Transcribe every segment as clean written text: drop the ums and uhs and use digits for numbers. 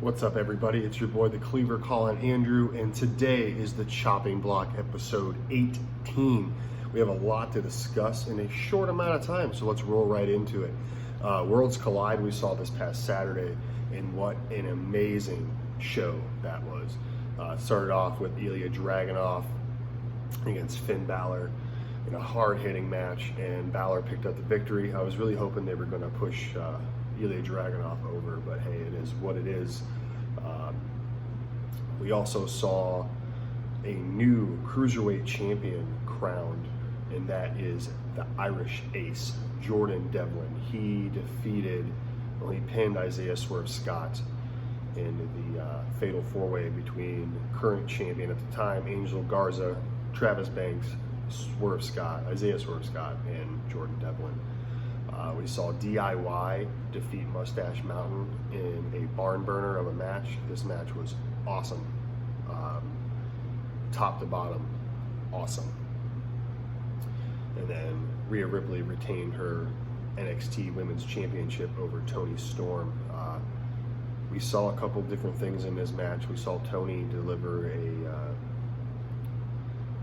What's up, everybody? It's your boy, the Cleaver, calling Andrew, and today is the Chopping Block episode 18. We have a lot to discuss in a short amount of time, so let's roll right into it. Worlds Collide we saw this past Saturday, and what an amazing show that was. Started off with Ilya Dragunov against Finn Balor in a hard-hitting match, and Balor picked up the victory. I was really hoping they were going to push Ilya Dragunov over, but hey, it is what it is. We also saw a new cruiserweight champion crowned, and that is the Irish Ace, Jordan Devlin. He pinned Isaiah Swerve Scott in the fatal four-way between current champion at the time, Angel Garza, Travis Banks, Isaiah Swerve Scott, and Jordan Devlin. We saw DIY defeat Mustache Mountain in a barn burner of a match. This match was awesome. Top to bottom, awesome. And then Rhea Ripley retained her NXT Women's Championship over Toni Storm. We saw a couple different things in this match. We saw Toni deliver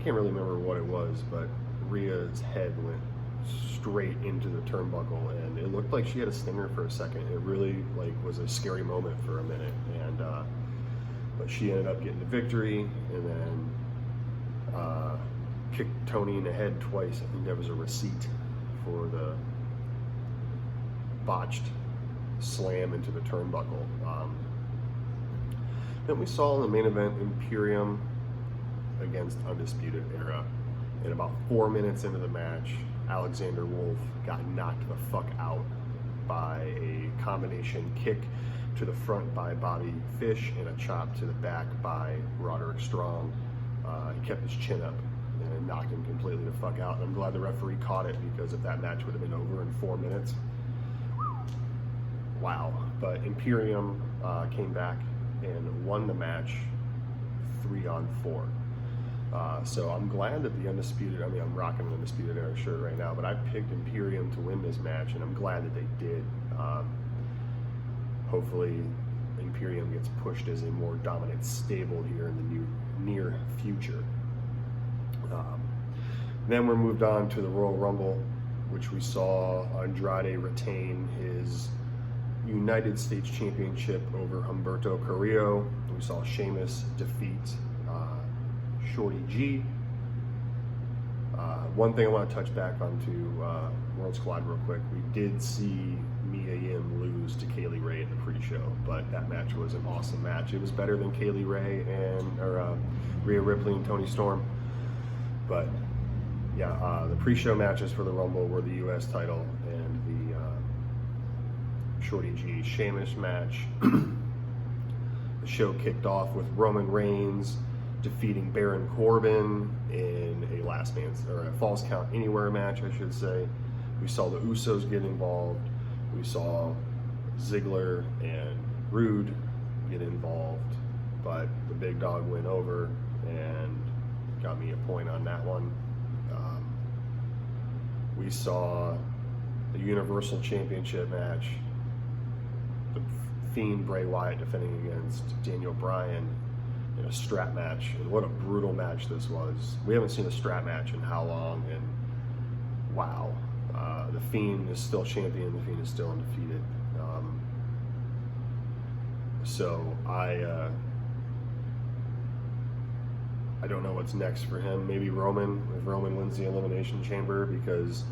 can't really remember what it was, but Rhea's head went straight into the turnbuckle, and it looked like she had a stinger for a second. It really was a scary moment for a minute, and but she ended up getting the victory, and then kicked Toni in the head twice. I think that was a receipt for the botched slam into the turnbuckle. Then we saw in the main event Imperium against Undisputed Era. And about 4 minutes into the match, Alexander Wolf got knocked the fuck out by a combination kick to the front by Bobby Fish and a chop to the back by Roderick Strong. He kept his chin up and knocked him completely the fuck out. And I'm glad the referee caught it, because if that match would have been over in 4 minutes, wow. But Imperium came back and won the match 3-on-4. So I'm glad that I'm rocking the Undisputed Era shirt right now, but I picked Imperium to win this match, and I'm glad that they did. Hopefully Imperium gets pushed as a more dominant stable here in the near future. Then we're moved on to the Royal Rumble, which we saw Andrade retain his United States Championship over Humberto Carrillo. We saw Sheamus defeat Shorty G. One thing I want to touch back onto Worlds Collide real quick. We did see Mia Yim lose to Kaylee Ray in the pre-show, but that match was an awesome match. It was better than Kaylee Ray and Rhea Ripley and Toni Storm. But yeah, the pre-show matches for the Rumble were the U.S. title and the Shorty G Sheamus match. The show kicked off with Roman Reigns defeating Baron Corbin in a Falls Count Anywhere match, I should say. We saw the Usos get involved. We saw Ziggler and Rude get involved, but the big dog went over and got me a point on that one. We saw the Universal Championship match, the Fiend Bray Wyatt defending against Daniel Bryan in a strap match, and what a brutal match this was. We haven't seen a strap match in how long, and wow. The Fiend is still champion, the Fiend is still undefeated. So I don't know what's next for him. Maybe Roman, if Roman wins the Elimination Chamber, because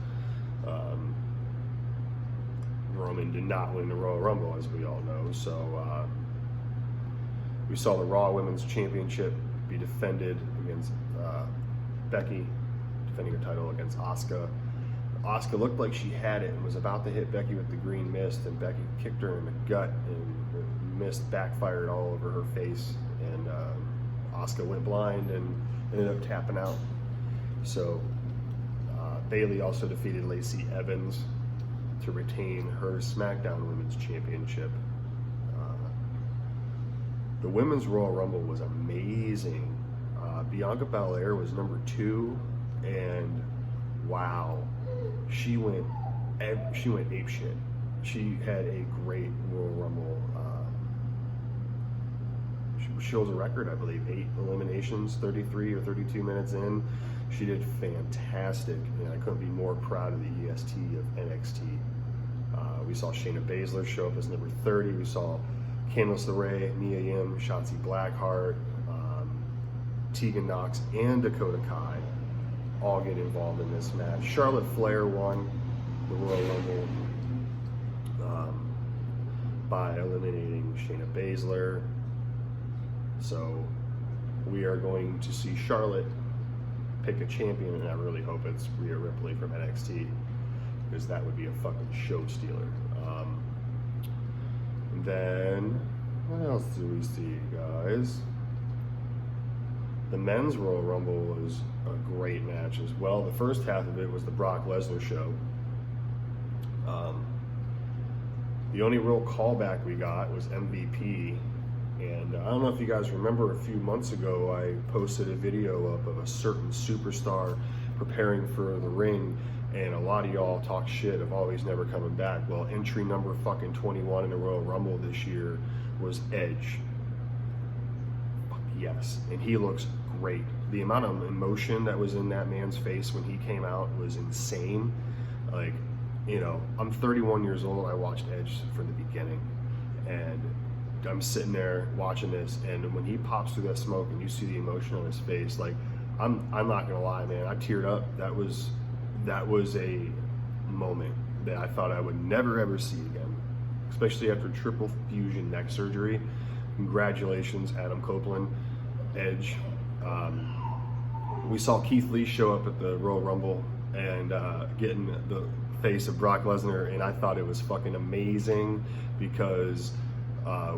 Roman did not win the Royal Rumble, as we all know. So we saw the Raw Women's Championship be defended against Becky, defending her title against Asuka. Asuka looked like she had it and was about to hit Becky with the green mist, and Becky kicked her in the gut, and the mist backfired all over her face, and Asuka went blind and ended up tapping out. So Bayley also defeated Lacey Evans to retain her SmackDown Women's Championship. The Women's Royal Rumble was amazing. Bianca Belair was number 2, and wow, she went apeshit. She had a great Royal Rumble she holds a record, I believe, 8 eliminations, 33 or 32 minutes in. She did fantastic, and I couldn't be more proud of the EST of NXT. We saw Shayna Baszler show up as number 30. We saw Candice LeRae, Mia Yim, Shotzi Blackheart, Tegan Knox, and Dakota Kai all get involved in this match. Charlotte Flair won the Royal Rumble by eliminating Shayna Baszler. So we are going to see Charlotte pick a champion, and I really hope it's Rhea Ripley from NXT, because that would be a fucking show stealer. And then, what else do we see, guys? The men's Royal Rumble was a great match as well. The first half of it was the Brock Lesnar show. The only real callback we got was MVP. And I don't know if you guys remember, a few months ago, I posted a video up of a certain superstar preparing for the ring, and a lot of y'all talk shit of always never coming back. Well, entry number fucking 21 in the Royal Rumble this year was Edge. Fuck yes, and he looks great. The amount of emotion that was in that man's face when he came out was insane. Like, you know, I'm 31 years old, I watched Edge from the beginning, and I'm sitting there watching this, and when he pops through that smoke and you see the emotion on his face, like, I'm not gonna lie, man, I teared up. That was a moment that I thought I would never ever see again, especially after triple fusion neck surgery. Congratulations, Adam Copeland, Edge. We saw Keith Lee show up at the Royal Rumble and get in the face of Brock Lesnar, and I thought it was fucking amazing, because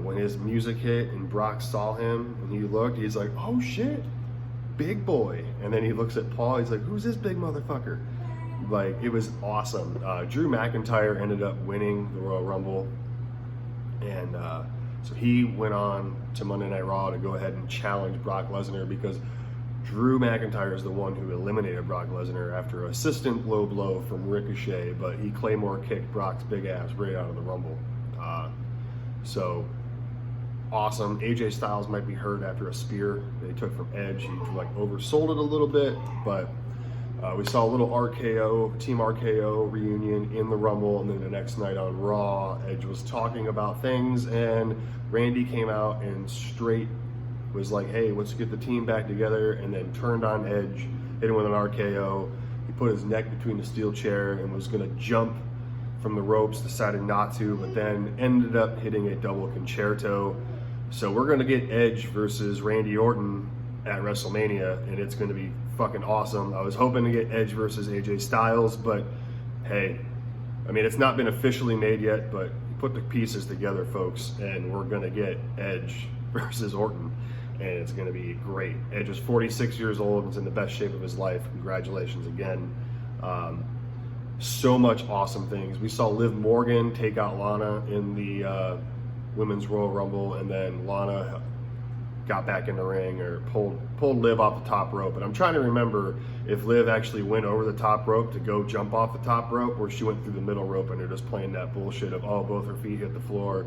when his music hit and Brock saw him and he looked, he's like, oh shit, big boy. And then he looks at Paul, he's like, who's this big motherfucker? Like, it was awesome. Drew McIntyre ended up winning the Royal Rumble, and so he went on to Monday Night Raw to go ahead and challenge Brock Lesnar, because Drew McIntyre is the one who eliminated Brock Lesnar after assistant low blow from Ricochet, but he Claymore kicked Brock's big ass right out of the Rumble. So awesome. AJ Styles might be hurt after a spear they took from Edge. He like oversold it a little bit, but we saw a little RKO, Team RKO reunion in the Rumble, and then the next night on Raw, Edge was talking about things, and Randy came out and straight was like, hey, let's get the team back together, and then turned on Edge, hit him with an RKO. He put his neck between the steel chair and was gonna jump from the ropes, decided not to, but then ended up hitting a double concerto. So we're gonna get Edge versus Randy Orton at WrestleMania, and it's gonna be fucking awesome. I was hoping to get Edge versus AJ Styles, but hey, I mean, it's not been officially made yet, but put the pieces together, folks, and we're gonna get Edge versus Orton, and it's gonna be great. Edge is 46 years old and is in the best shape of his life. Congratulations again. So much awesome things. We saw Liv Morgan take out Lana in the Women's Royal Rumble, and then Lana got back in the ring, or pulled Liv off the top rope. And I'm trying to remember if Liv actually went over the top rope to go jump off the top rope, or she went through the middle rope and they're just playing that bullshit of, oh, both her feet hit the floor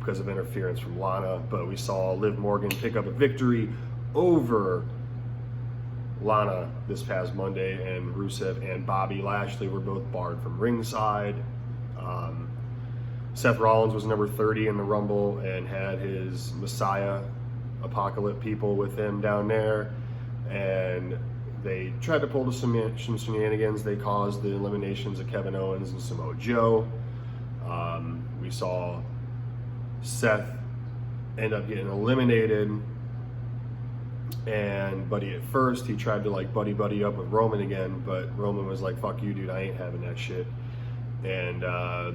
because of interference from Lana. But we saw Liv Morgan pick up a victory over Lana this past Monday, and Rusev and Bobby Lashley were both barred from ringside. Seth Rollins was number 30 in the Rumble and had his Messiah Apocalypse people with him down there, and they tried to pull some shenanigans. They caused the eliminations of Kevin Owens and Samoa Joe. We saw Seth end up getting eliminated, and Buddy, at first he tried to like buddy up with Roman again, but Roman was like, fuck you, dude, I ain't having that shit. And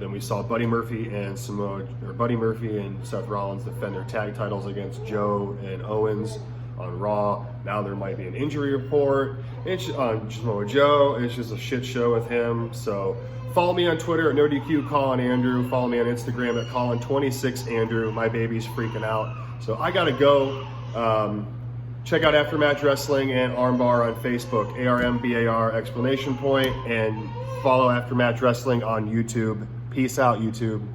then we saw Buddy Murphy and Seth Rollins defend their tag titles against Joe and Owens on Raw. Now there might be an injury report. It's on Samoa Joe. It's just a shit show with him. So follow me on Twitter at NoDQ Colin Andrew. Follow me on Instagram at Colin26Andrew. My baby's freaking out, so I gotta go. Check out Aftermatch Wrestling and Armbar on Facebook, ARMBAR ! And follow Aftermatch Wrestling on YouTube. Peace out, YouTube.